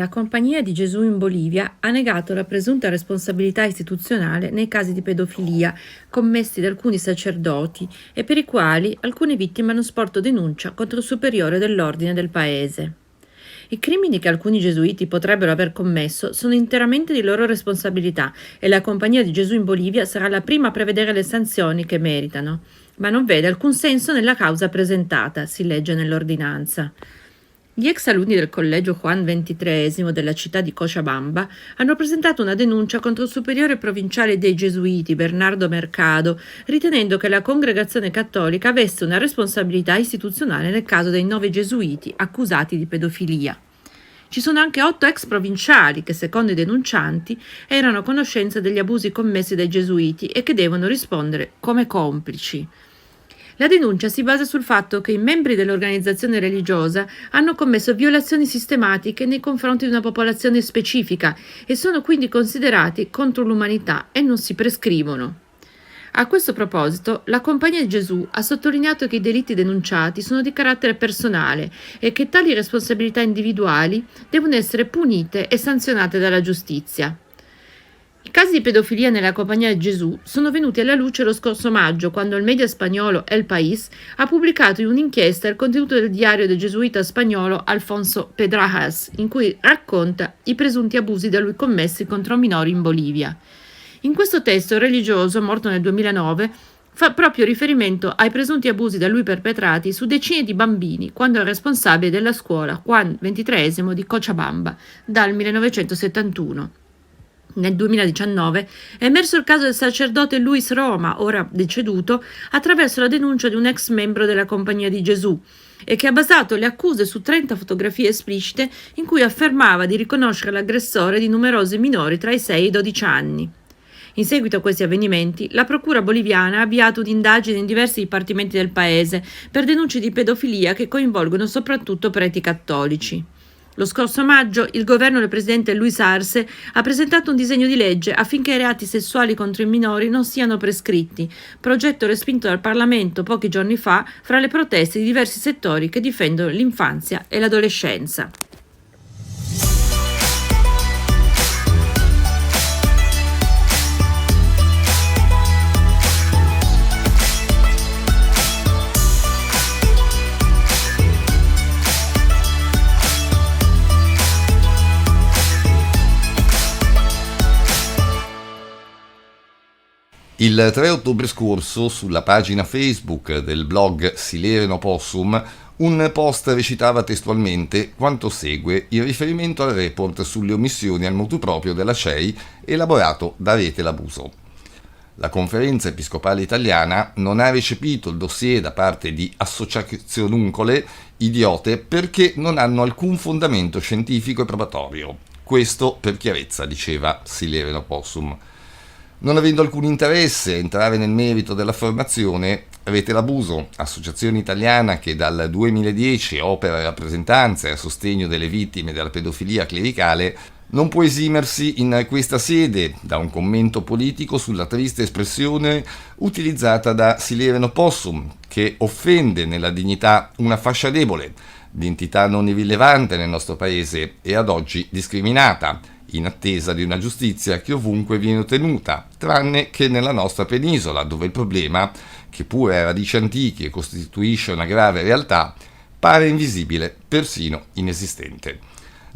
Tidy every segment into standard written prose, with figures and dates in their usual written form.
La Compagnia di Gesù in Bolivia ha negato la presunta responsabilità istituzionale nei casi di pedofilia commessi da alcuni sacerdoti e per i quali alcune vittime hanno sporto denuncia contro il superiore dell'ordine del paese. I crimini che alcuni gesuiti potrebbero aver commesso sono interamente di loro responsabilità e la Compagnia di Gesù in Bolivia sarà la prima a prevedere le sanzioni che meritano, ma non vede alcun senso nella causa presentata, si legge nell'ordinanza. Gli ex alunni del collegio Juan XXIII della città di Cochabamba hanno presentato una denuncia contro il superiore provinciale dei Gesuiti, Bernardo Mercado, ritenendo che la congregazione cattolica avesse una responsabilità istituzionale nel caso dei 9 gesuiti accusati di pedofilia. Ci sono anche 8 ex provinciali che, secondo i denuncianti, erano a conoscenza degli abusi commessi dai gesuiti e che devono rispondere come complici. La denuncia si basa sul fatto che i membri dell'organizzazione religiosa hanno commesso violazioni sistematiche nei confronti di una popolazione specifica e sono quindi considerati contro l'umanità e non si prescrivono. A questo proposito, la Compagnia di Gesù ha sottolineato che i delitti denunciati sono di carattere personale e che tali responsabilità individuali devono essere punite e sanzionate dalla giustizia. I casi di pedofilia nella Compagnia di Gesù sono venuti alla luce lo scorso maggio, quando il media spagnolo El País ha pubblicato in un'inchiesta il contenuto del diario del gesuita spagnolo Alfonso Pedrajas, in cui racconta i presunti abusi da lui commessi contro minori in Bolivia. In questo testo il religioso, morto nel 2009, fa proprio riferimento ai presunti abusi da lui perpetrati su decine di bambini quando era responsabile della scuola Juan XXIII di Cochabamba dal 1971. Nel 2019 è emerso il caso del sacerdote Luis Roma, ora deceduto, attraverso la denuncia di un ex membro della Compagnia di Gesù e che ha basato le accuse su 30 fotografie esplicite in cui affermava di riconoscere l'aggressore di numerosi minori tra i 6 e i 12 anni. In seguito a questi avvenimenti, la Procura boliviana ha avviato un'indagine in diversi dipartimenti del paese per denunce di pedofilia che coinvolgono soprattutto preti cattolici. Lo scorso maggio il governo del presidente Luis Arce ha presentato un disegno di legge affinché i reati sessuali contro i minori non siano prescritti, progetto respinto dal Parlamento pochi giorni fa fra le proteste di diversi settori che difendono l'infanzia e l'adolescenza. Il 3 ottobre scorso, sulla pagina Facebook del blog Silereno Possum, un post recitava testualmente quanto segue in riferimento al report sulle omissioni al motu proprio della CEI elaborato da Rete L'Abuso. La Conferenza Episcopale Italiana non ha recepito il dossier da parte di associazionuncole idiote perché non hanno alcun fondamento scientifico e probatorio. Questo per chiarezza, diceva Silereno Possum. Non avendo alcun interesse a entrare nel merito dell'affermazione, Rete L'Abuso, associazione italiana che dal 2010 opera rappresentanza e a sostegno delle vittime della pedofilia clericale, non può esimersi in questa sede da un commento politico sulla triste espressione utilizzata da Silereno Possum, che offende nella dignità una fascia debole, di entità non irrilevante nel nostro paese e ad oggi discriminata, in attesa di una giustizia che ovunque viene ottenuta, tranne che nella nostra penisola, dove il problema, che pure ha radici antiche e costituisce una grave realtà, pare invisibile, persino inesistente.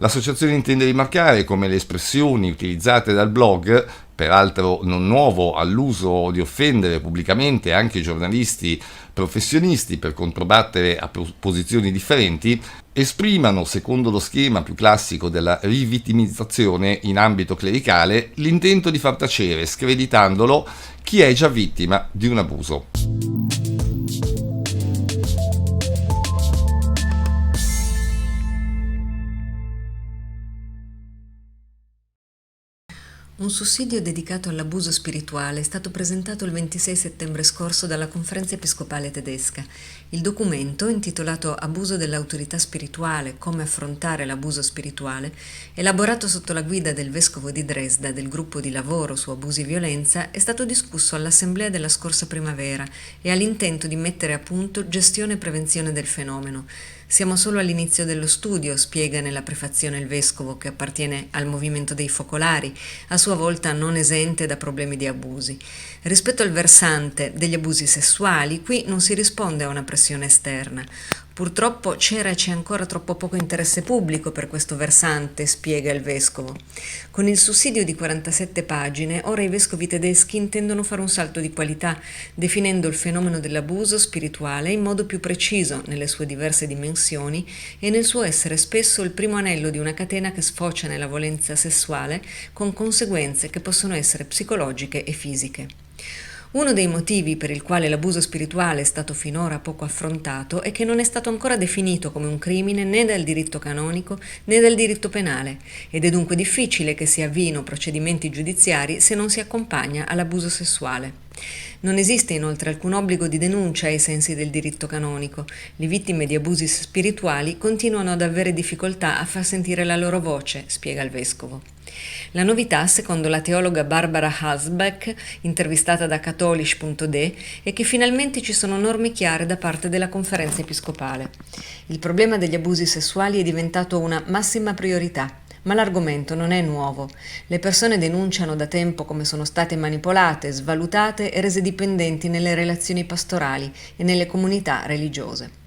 L'associazione intende rimarcare come le espressioni utilizzate dal blog, peraltro non nuovo all'uso di offendere pubblicamente anche giornalisti professionisti per controbattere a posizioni differenti, esprimano, secondo lo schema più classico della rivittimizzazione in ambito clericale, l'intento di far tacere, screditandolo, chi è già vittima di un abuso. Un sussidio dedicato all'abuso spirituale è stato presentato il 26 settembre scorso dalla Conferenza Episcopale Tedesca. Il documento, intitolato Abuso dell'autorità spirituale, come affrontare l'abuso spirituale, elaborato sotto la guida del vescovo di Dresda del gruppo di lavoro su abusi e violenza, è stato discusso all'assemblea della scorsa primavera e ha l'intento di mettere a punto gestione e prevenzione del fenomeno. Siamo solo all'inizio dello studio, spiega nella prefazione il vescovo, che appartiene al movimento dei focolari, a sua volta non esente da problemi di abusi. Rispetto al versante degli abusi sessuali, qui non si risponde a una pressione esterna. Purtroppo c'era e c'è ancora troppo poco interesse pubblico per questo versante, spiega il vescovo. Con il sussidio di 47 pagine, ora i vescovi tedeschi intendono fare un salto di qualità, definendo il fenomeno dell'abuso spirituale in modo più preciso nelle sue diverse dimensioni e nel suo essere spesso il primo anello di una catena che sfocia nella violenza sessuale, con conseguenze che possono essere psicologiche e fisiche. Uno dei motivi per il quale l'abuso spirituale è stato finora poco affrontato è che non è stato ancora definito come un crimine né dal diritto canonico né dal diritto penale, ed è dunque difficile che si avviino procedimenti giudiziari se non si accompagna all'abuso sessuale. Non esiste inoltre alcun obbligo di denuncia ai sensi del diritto canonico. Le vittime di abusi spirituali continuano ad avere difficoltà a far sentire la loro voce, spiega il vescovo. La novità, secondo la teologa Barbara Hasbeck, intervistata da Katholisch.de, è che finalmente ci sono norme chiare da parte della Conferenza Episcopale. Il problema degli abusi sessuali è diventato una massima priorità. Ma l'argomento non è nuovo. Le persone denunciano da tempo come sono state manipolate, svalutate e rese dipendenti nelle relazioni pastorali e nelle comunità religiose.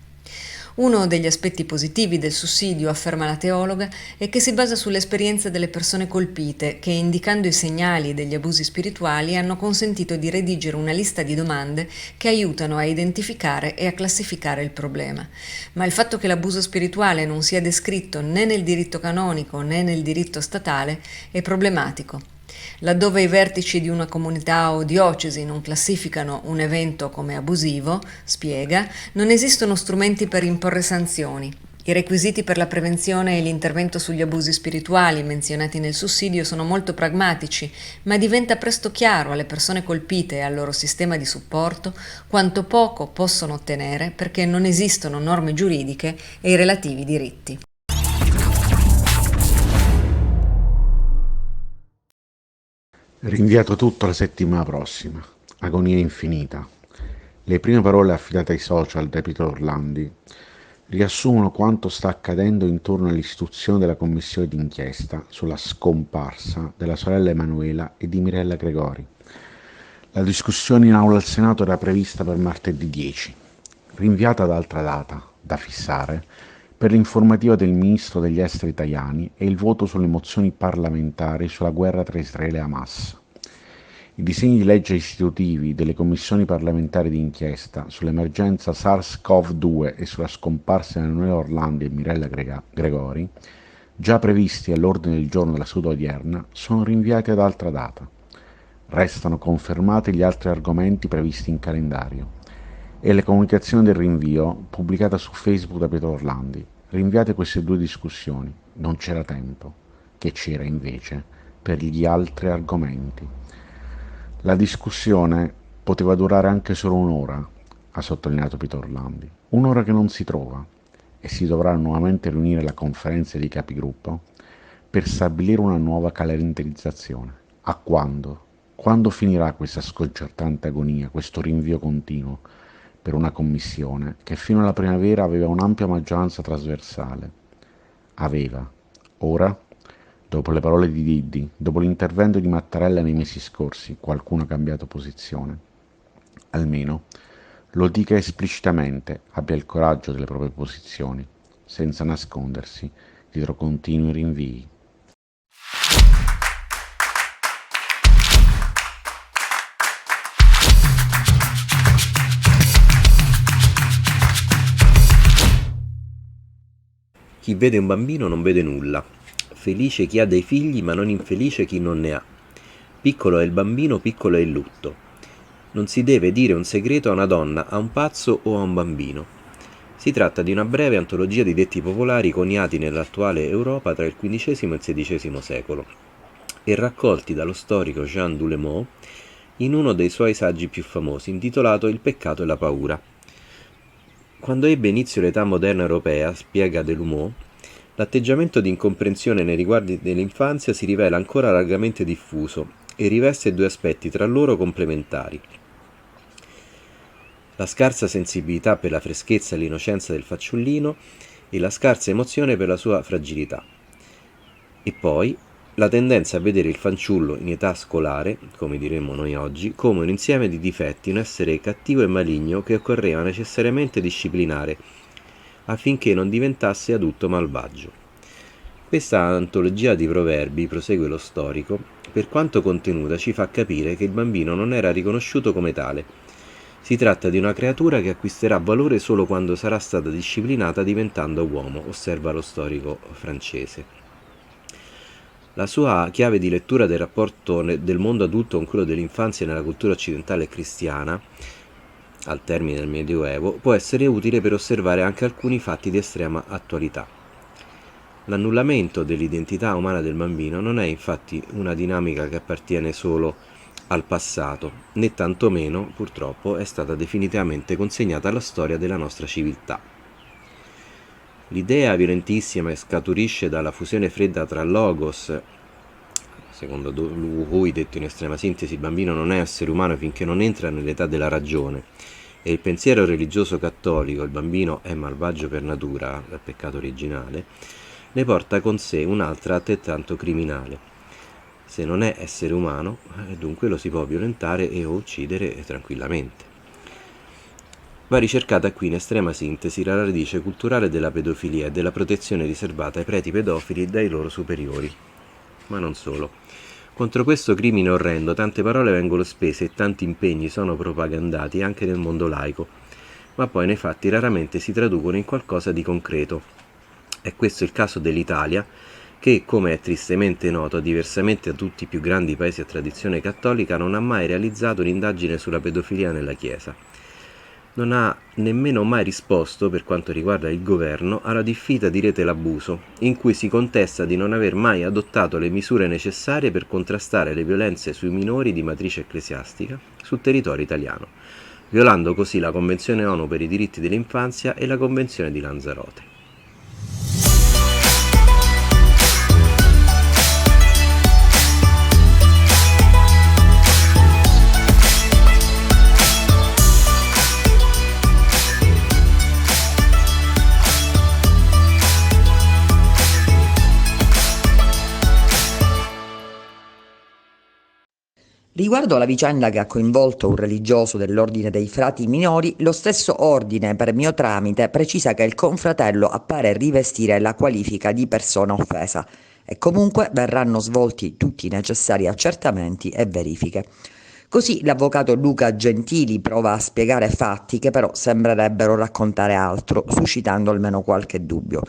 Uno degli aspetti positivi del sussidio, afferma la teologa, è che si basa sull'esperienza delle persone colpite che, indicando i segnali degli abusi spirituali, hanno consentito di redigere una lista di domande che aiutano a identificare e a classificare il problema. Ma il fatto che l'abuso spirituale non sia descritto né nel diritto canonico né nel diritto statale è problematico. Laddove i vertici di una comunità o diocesi non classificano un evento come abusivo, spiega, non esistono strumenti per imporre sanzioni. I requisiti per la prevenzione e l'intervento sugli abusi spirituali menzionati nel sussidio sono molto pragmatici, ma diventa presto chiaro alle persone colpite e al loro sistema di supporto quanto poco possono ottenere perché non esistono norme giuridiche e i relativi diritti. Rinviato tutto la settimana prossima. Agonia infinita. Le prime parole affidate ai social da Pietro Orlandi riassumono quanto sta accadendo intorno all'istituzione della commissione d'inchiesta sulla scomparsa della sorella Emanuela e di Mirella Gregori. La discussione in aula al Senato era prevista per martedì 10, rinviata ad altra data, da fissare, per l'informativa del ministro degli esteri Tajani e il voto sulle mozioni parlamentari sulla guerra tra Israele e Hamas. I disegni di legge istitutivi delle commissioni parlamentari di inchiesta sull'emergenza SARS-CoV-2 e sulla scomparsa di Emanuela Orlandi e Mirella Gregori, già previsti all'ordine del giorno della seduta odierna, sono rinviati ad altra data. Restano confermati gli altri argomenti previsti in calendario e le comunicazioni del rinvio pubblicata su Facebook da Pietro Orlandi. Rinviate queste due discussioni, non c'era tempo, che c'era invece per gli altri argomenti. La discussione poteva durare anche solo un'ora, ha sottolineato Pietro Orlandi, un'ora che non si trova, e si dovrà nuovamente riunire la conferenza dei capigruppo per stabilire una nuova calendarizzazione. A quando? Quando finirà questa sconcertante agonia, questo rinvio continuo per una commissione che fino alla primavera aveva un'ampia maggioranza trasversale? Ora, dopo le parole di Diddi, dopo l'intervento di Mattarella nei mesi scorsi, qualcuno ha cambiato posizione. Almeno lo dica esplicitamente, abbia il coraggio delle proprie posizioni, senza nascondersi dietro continui rinvii. Chi vede un bambino non vede nulla. Felice chi ha dei figli, ma non infelice chi non ne ha. Piccolo è il bambino, piccolo è il lutto. Non si deve dire un segreto a una donna, a un pazzo o a un bambino. Si tratta di una breve antologia di detti popolari coniati nell'attuale Europa tra il XV e il XVI secolo. e raccolti dallo storico Jean Doulemot in uno dei suoi saggi più famosi, intitolato Il peccato e la paura. Quando ebbe inizio l'età moderna europea, spiega Doulemot, l'atteggiamento di incomprensione nei riguardi dell'infanzia si rivela ancora largamente diffuso e riveste due aspetti tra loro complementari: la scarsa sensibilità per la freschezza e l'innocenza del fanciullino e la scarsa emozione per la sua fragilità. E poi la tendenza a vedere il fanciullo in età scolare, come diremmo noi oggi, come un insieme di difetti, un essere cattivo e maligno che occorreva necessariamente disciplinare affinché non diventasse adulto malvagio. Questa antologia di proverbi, prosegue lo storico, per quanto contenuta ci fa capire che il bambino non era riconosciuto come tale. Si tratta di una creatura che acquisterà valore solo quando sarà stata disciplinata diventando uomo, osserva lo storico francese. La sua chiave di lettura del rapporto del mondo adulto con quello dell'infanzia nella cultura occidentale e cristiana, al termine del Medioevo, può essere utile per osservare anche alcuni fatti di estrema attualità. L'annullamento dell'identità umana del bambino non è infatti una dinamica che appartiene solo al passato, né tantomeno, purtroppo, è stata definitivamente consegnata alla storia della nostra civiltà. L'idea violentissima che scaturisce dalla fusione fredda tra logos, secondo cui, detto in estrema sintesi, il bambino non è essere umano finché non entra nell'età della ragione, e il pensiero religioso cattolico, il bambino è malvagio per natura, dal peccato originale, ne porta con sé un'altra altrettanto criminale. Se non è essere umano, dunque lo si può violentare e o uccidere tranquillamente. Va ricercata qui in estrema sintesi la radice culturale della pedofilia e della protezione riservata ai preti pedofili dai loro superiori. Ma non solo. Contro questo crimine orrendo tante parole vengono spese e tanti impegni sono propagandati anche nel mondo laico, ma poi nei fatti raramente si traducono in qualcosa di concreto. È questo il caso dell'Italia, che, come è tristemente noto, diversamente da tutti i più grandi paesi a tradizione cattolica, non ha mai realizzato un'indagine sulla pedofilia nella Chiesa. Non ha nemmeno mai risposto, per quanto riguarda il governo, alla diffida di Rete l'Abuso, in cui si contesta di non aver mai adottato le misure necessarie per contrastare le violenze sui minori di matrice ecclesiastica sul territorio italiano, violando così la Convenzione ONU per i diritti dell'infanzia e la Convenzione di Lanzarote. Riguardo alla vicenda che ha coinvolto un religioso dell'ordine dei frati minori, lo stesso ordine, per mio tramite, precisa che il confratello appare rivestire la qualifica di persona offesa e comunque verranno svolti tutti i necessari accertamenti e verifiche. Così l'avvocato Luca Gentili prova a spiegare fatti che però sembrerebbero raccontare altro, suscitando almeno qualche dubbio.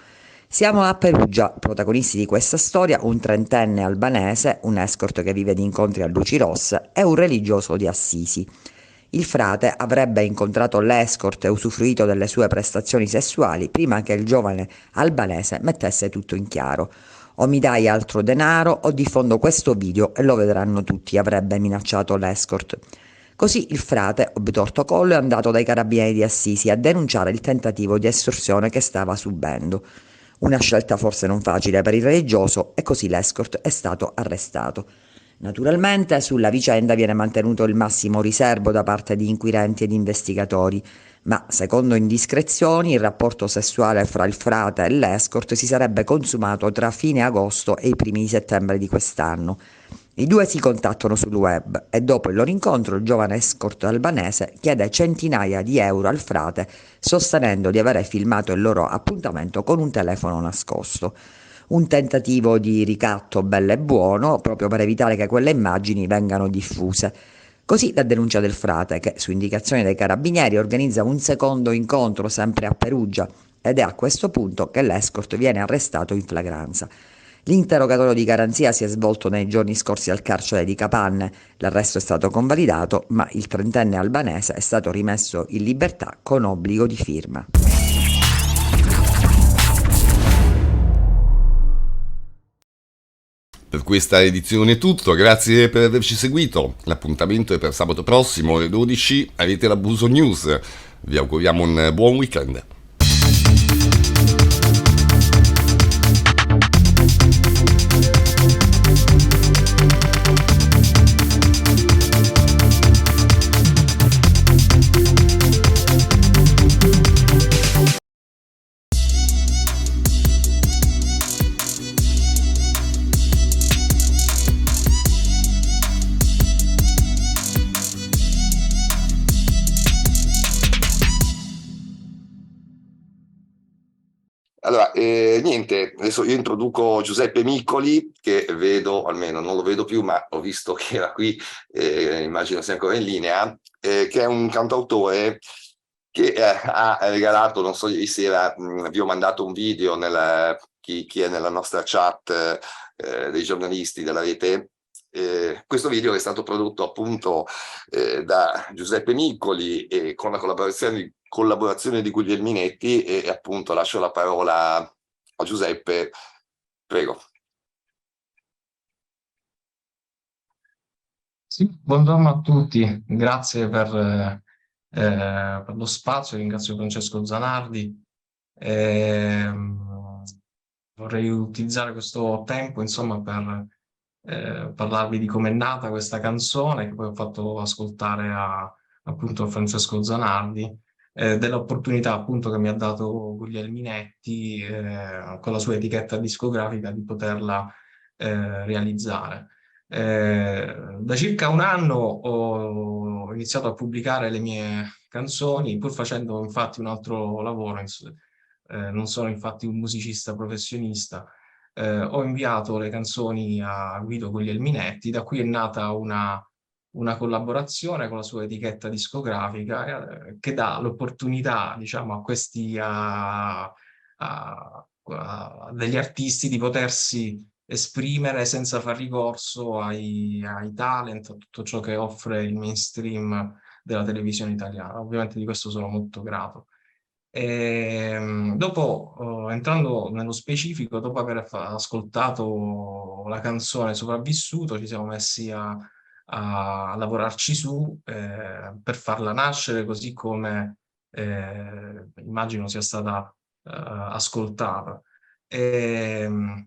Siamo a Perugia, protagonisti di questa storia un trentenne albanese, un escort che vive di incontri a luci rosse e un religioso di Assisi. Il frate avrebbe incontrato l'escort e usufruito delle sue prestazioni sessuali prima che il giovane albanese mettesse tutto in chiaro. O mi dai altro denaro o diffondo questo video e lo vedranno tutti, avrebbe minacciato l'escort. Così il frate, obtorto collo, è andato dai carabinieri di Assisi a denunciare il tentativo di estorsione che stava subendo. Una scelta forse non facile per il religioso e così l'escort è stato arrestato. Naturalmente sulla vicenda viene mantenuto il massimo riserbo da parte di inquirenti ed investigatori, ma secondo indiscrezioni il rapporto sessuale fra il frate e l'escort si sarebbe consumato tra fine agosto e i primi di settembre di quest'anno. I due si contattano sul web e dopo il loro incontro il giovane escort albanese chiede centinaia di euro al frate, sostenendo di avere filmato il loro appuntamento con un telefono nascosto. Un tentativo di ricatto bello e buono, proprio per evitare che quelle immagini vengano diffuse. Così la denuncia del frate, che su indicazione dei carabinieri organizza un secondo incontro sempre a Perugia, ed è a questo punto che l'escort viene arrestato in flagranza. L'interrogatorio di garanzia si è svolto nei giorni scorsi al carcere di Capanne, l'arresto è stato convalidato, ma il trentenne albanese è stato rimesso in libertà con obbligo di firma. Per questa edizione è tutto, grazie per averci seguito. L'appuntamento è per sabato prossimo alle 12, avete l'Abuso News. Vi auguriamo un buon weekend. Allora, niente, adesso io introduco Giuseppe Miccoli, che vedo, almeno non lo vedo più, ma ho visto che era qui, immagino sia ancora in linea, che è un cantautore che ha regalato, non so, ieri sera vi ho mandato un video, chi è nella nostra chat dei giornalisti della rete. Questo video è stato prodotto appunto da Giuseppe Miccoli e con la collaborazione di Guglielminetti e appunto lascio la parola a Giuseppe, prego. Sì, buongiorno a tutti, grazie per lo spazio, ringrazio Francesco Zanardi. Vorrei utilizzare questo tempo, insomma, per parlarvi di come è nata questa canzone che poi ho fatto ascoltare appunto a Francesco Zanardi, dell'opportunità appunto che mi ha dato Guglielminetti con la sua etichetta discografica di poterla realizzare. Da circa un anno ho iniziato a pubblicare le mie canzoni, pur facendo infatti un altro lavoro, non sono infatti un musicista professionista. Ho inviato le canzoni a Guido Guglielminetti, da cui è nata una collaborazione con la sua etichetta discografica che dà l'opportunità, diciamo, a questi a degli artisti di potersi esprimere senza far ricorso ai talent, a tutto ciò che offre il mainstream della televisione italiana. Ovviamente di questo sono molto grato. Dopo, entrando nello specifico, dopo aver ascoltato la canzone Sopravvissuto, ci siamo messi a lavorarci su per farla nascere così come immagino sia stata ascoltata. Per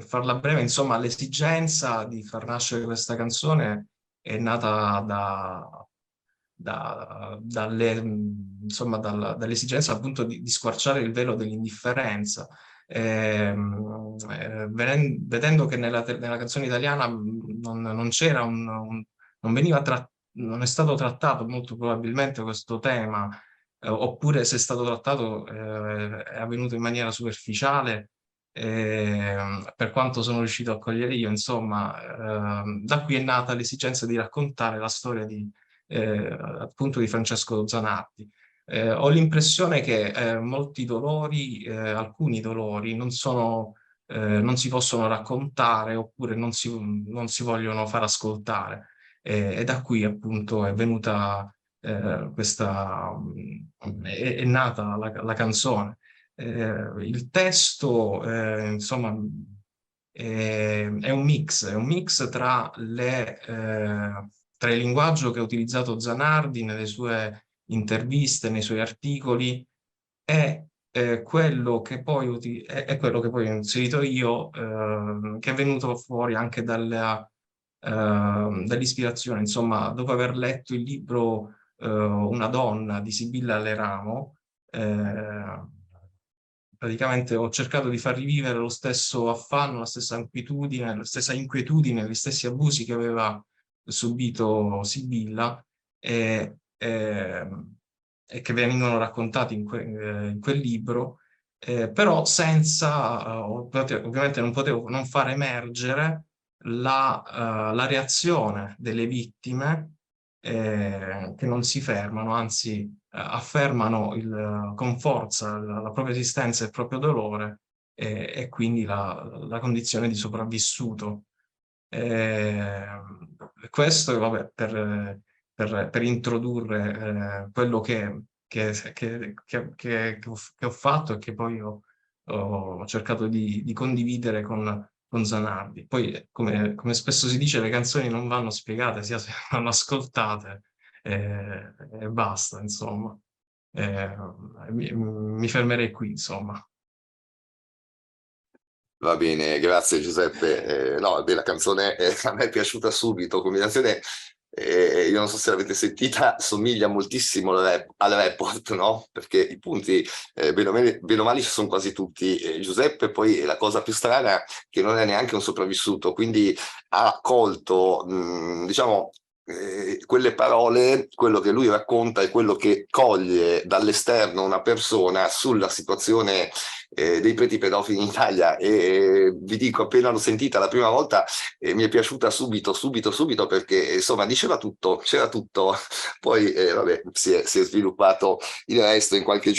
farla breve, insomma, l'esigenza di far nascere questa canzone è nata dall'esigenza appunto di squarciare il velo dell'indifferenza. Vedendo che nella canzone italiana non c'era non veniva non è stato trattato molto probabilmente questo tema, oppure se è stato trattato è avvenuto in maniera superficiale, per quanto sono riuscito a cogliere io, insomma, da qui è nata l'esigenza di raccontare la storia appunto di Francesco Zanardi. Ho l'impressione che molti dolori, alcuni dolori, non si possono raccontare oppure non si vogliono far ascoltare. E da qui appunto è venuta è nata la canzone. Il testo, insomma, è un mix tra il linguaggio che ha utilizzato Zanardi nelle sue interviste, nei suoi articoli, e quello che poi ho inserito io, che è venuto fuori anche dall'ispirazione. Insomma, dopo aver letto il libro Una donna di Sibilla Aleramo, praticamente ho cercato di far rivivere lo stesso affanno, la stessa inquietudine, gli stessi abusi che aveva subito Sibilla e che vengono raccontati in quel libro, però senza, ovviamente non potevo non far emergere la reazione delle vittime, che non si fermano, anzi affermano con forza la propria esistenza e il proprio dolore e quindi la condizione di sopravvissuto. Questo, vabbè, per introdurre quello che ho fatto e che poi ho cercato di condividere con con Zanardi. Poi, come spesso si dice, le canzoni non vanno spiegate, sia se vanno ascoltate e basta, insomma. Mi fermerei qui, insomma. Va bene, grazie Giuseppe. No, beh, la canzone a me è piaciuta subito, combinazione, io non so se l'avete sentita, somiglia moltissimo al report, no? Perché i punti, bene o male, ci sono quasi tutti. Giuseppe poi la cosa più strana è che non è neanche un sopravvissuto, quindi ha colto, diciamo, quelle parole, quello che lui racconta e quello che coglie dall'esterno una persona sulla situazione dei preti pedofili in Italia, e vi dico, appena l'ho sentita la prima volta mi è piaciuta subito perché insomma diceva tutto, c'era tutto. Poi vabbè, si è sviluppato il resto. In pochi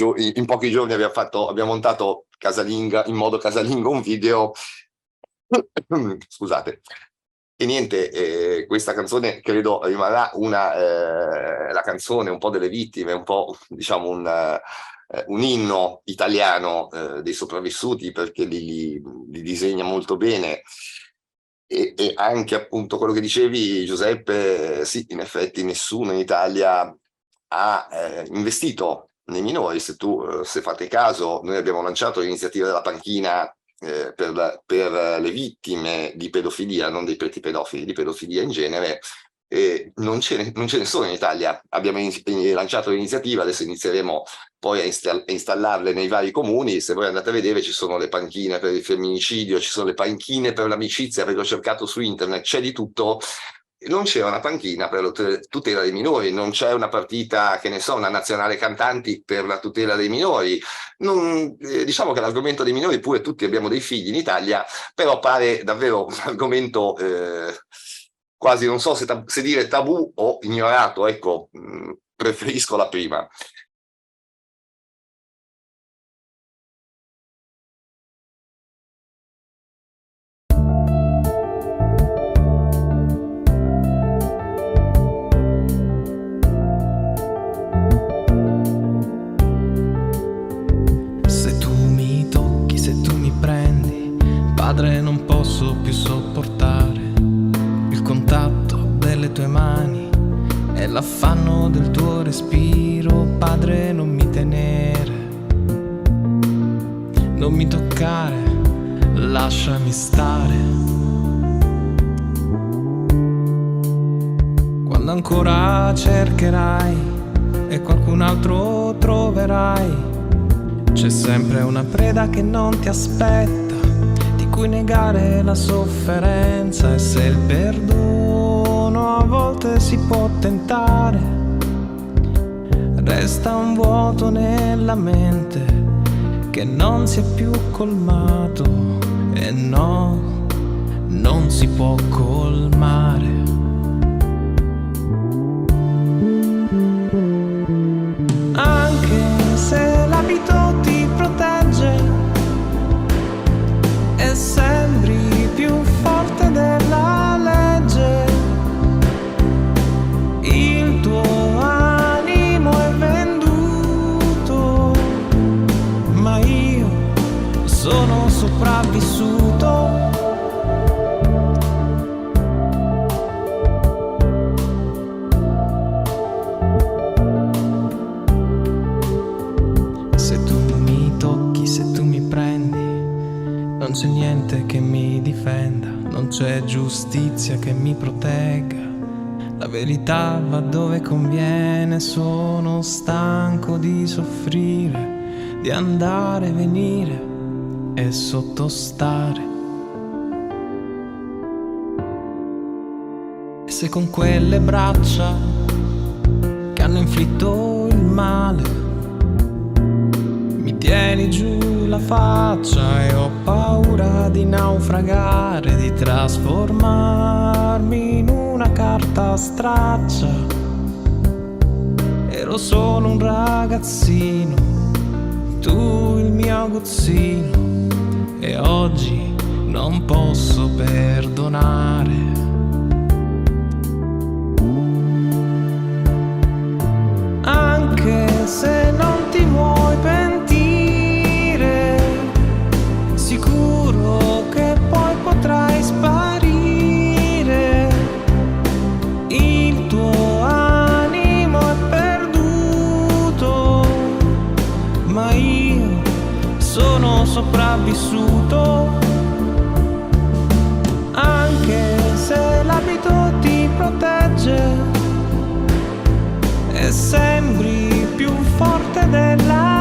giorni abbiamo montato in modo casalingo un video scusate. E niente, questa canzone credo rimarrà la canzone un po' delle vittime, un po', diciamo, un inno italiano dei sopravvissuti, perché li disegna molto bene. E anche appunto quello che dicevi, Giuseppe, sì, in effetti nessuno in Italia ha investito nei minori. Se fate caso, noi abbiamo lanciato l'iniziativa della panchina per le vittime di pedofilia, non dei preti pedofili, di pedofilia in genere. Non ce ne sono in Italia. Abbiamo lanciato l'iniziativa, adesso inizieremo poi a installarle nei vari comuni. Se voi andate a vedere, ci sono le panchine per il femminicidio, ci sono le panchine per l'amicizia, perché ho cercato su internet, c'è di tutto. Non c'è una panchina per la tutela dei minori, non c'è una partita, che ne so, una nazionale cantanti per la tutela dei minori. Diciamo che l'argomento dei minori, pure tutti abbiamo dei figli in Italia, però pare davvero un argomento quasi, non so se dire tabù o ignorato, ecco, preferisco la prima. Padre, non posso più sopportare il contatto delle tue mani e l'affanno del tuo respiro. Padre, non mi tenere, non mi toccare, lasciami stare. Quando ancora cercherai e qualcun altro troverai, c'è sempre una preda che non ti aspetta, cui negare la sofferenza. E se il perdono a volte si può tentare, resta un vuoto nella mente che non si è più colmato, e no, non si può colmare. Anche se l'abito ti protegge e sembri più forte della legge, il tuo animo è venduto, ma io sono sopravvissuto. Se tu mi tocchi, se tu mi prendi, non c'è niente che mi difenda, non c'è giustizia che mi protegga. La verità va dove conviene, sono stanco di soffrire, di andare e venire e sottostare. E se con quelle braccia che hanno inflitto il male mi tieni giù la faccia e ho paura di naufragare, di trasformarmi in una carta straccia. Ero solo un ragazzino, tu il mio aguzzino, e oggi non posso perdonare. Anche se non ti vuoi pentire, sicuro che poi potrai sopravvissuto, anche se l'abito ti protegge e sembri più forte della